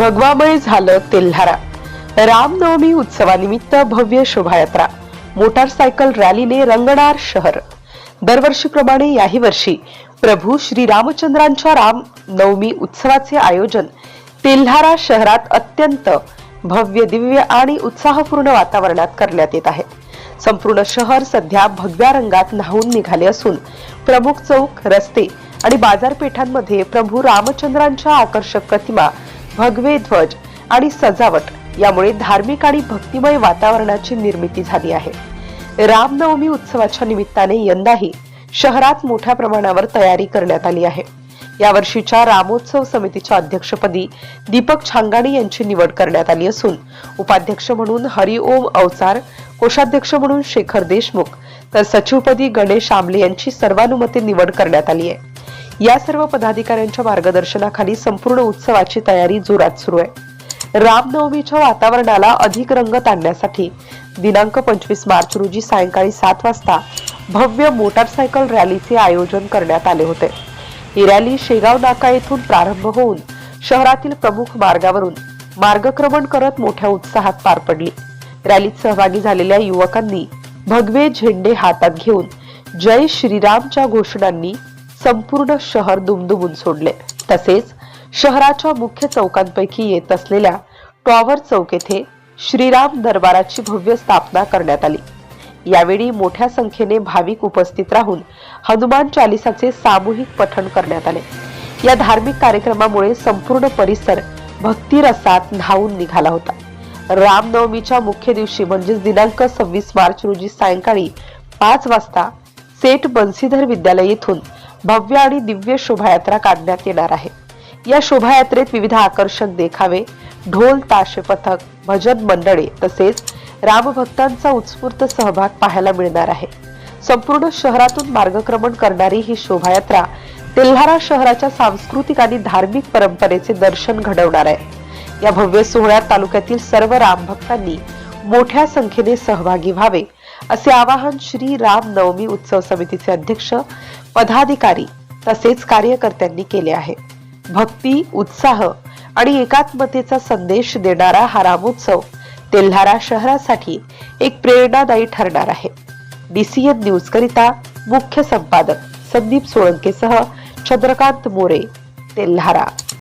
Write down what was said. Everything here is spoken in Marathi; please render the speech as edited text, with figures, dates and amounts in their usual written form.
भगवामय झालं तेल्हारा। रामनवमी उत्सवानिमित्त भव्य शोभायात्रा, मोटारसायकल रॅलीने रंगणार शहर। दरवर्षीप्रमाणे याही वर्षी प्रभू श्री रामचंद्रांच्या रामनवमी उत्सवाचे आयोजन तेल्हारा शहरात अत्यंत भव्य दिव्य आणि उत्साहपूर्ण वातावरणात करण्यात येत आहे। संपूर्ण शहर सध्या भगव्या रंगात न्हाऊन निघाले असून प्रमुख चौक, रस्ते आणि बाजारपेठांमध्ये प्रभू रामचंद्रांच्या आकर्षक प्रतिमा, भगवे ध्वज आणि सजावट यामुळे धार्मिक आणि भक्तिमय वातावरणाची निर्मिती झाली आहे। रामनवमी उत्सवाच्या निमित्ताने यंदाही शहरात मोठ्या प्रमाणावर तयारी करण्यात आली आहे। या वर्षीच्या रामोत्सव समितीच्या अध्यक्षपदी दीपक छांगाणी यांची निवड करण्यात आली असून उपाध्यक्ष म्हणून हरिओम अवचार, कोषाध्यक्ष म्हणून शेखर देशमुख तर सचिवपदी गणेश आमले यांची सर्वानुमते निवड करण्यात आली आहे। या सर्व पदाधिकाऱ्यांच्या मार्गदर्शनाखाली संपूर्ण उत्सवाची तयारी जोरात सुरू आहे। रामनवमीच्या वातावरणाला अधिक रंगत आणण्यासाठी दिनांक 25 मार्च रोजी सायंकाळी 7 वाजता भव्य मोटारसायकल रॅलीचे आयोजन करण्यात आले होते। ही रॅली शेगाव नाका येथून प्रारंभ होऊन शहरातील प्रमुख मार्गावरून मार्गक्रमण करत मोठ्या उत्साहात पार पडली। रॅलीत सहभागी झालेल्या युवकांनी भगवे झेंडे हातात घेऊन जय श्रीरामच्या घोषणांनी संपूर्ण शहर दुमदुमून सोडले। तसेच शहराच्या मुख्य चौकांपैकी येत असलेल्या टॉवर चौक येथे श्रीराम दरबाराची भव्य स्थापना करण्यात आली। यावेळी मोठ्या संख्येने भाविक उपस्थित राहून हनुमान चालिसाचे सामूहिक पठण करण्यात आले। या धार्मिक कार्यक्रमामुळे संपूर्ण परिसर भक्ती रसात न्हाऊन निघाला होता। रामनवमीच्या मुख्य दिवशी म्हणजे दिनांक 26 मार्च रोजी सायंकाळी 5 वाजता सेठ बंसीधर विद्यालय येथून भव्य आणि दिव्य शोभायात्रा काढण्यात येणार आहे। या शोभायात्रेत विविध आकर्षक देखावे, ढोल ताशे पथक, भजन मंडळे तसेच रामभक्तांचा उत्स्फूर्त सहभाग पाहायला मिळणार आहे। संपूर्ण शहरातून मार्गक्रमण करणारी ही शोभायात्रा तेल्हारा शहराच्या सांस्कृतिक आणि धार्मिक परंपरेचे दर्शन घडवणार आहे। या भव्य सोहळ्यात तालुक्यातील सर्व रामभक्तांनी मोठ्या संख्येने सहभागी व्हावे असे आवाहन श्री रामनवमी उत्सव समितीचे अध्यक्ष, पदाधिकारी तसेच कार्यकर्त्यांनी केले आहे। भक्ती, उत्साह आणि एकात्मतेचा संदेश देणारा हा रामोत्सव तेल्हारा शहरासाठी एक प्रेरणादायी ठरणार आहे। DCN न्यूज करिता मुख्य संपादक संदीप सोळंकेसह चंद्रकांत मोरे, तेल्हारा।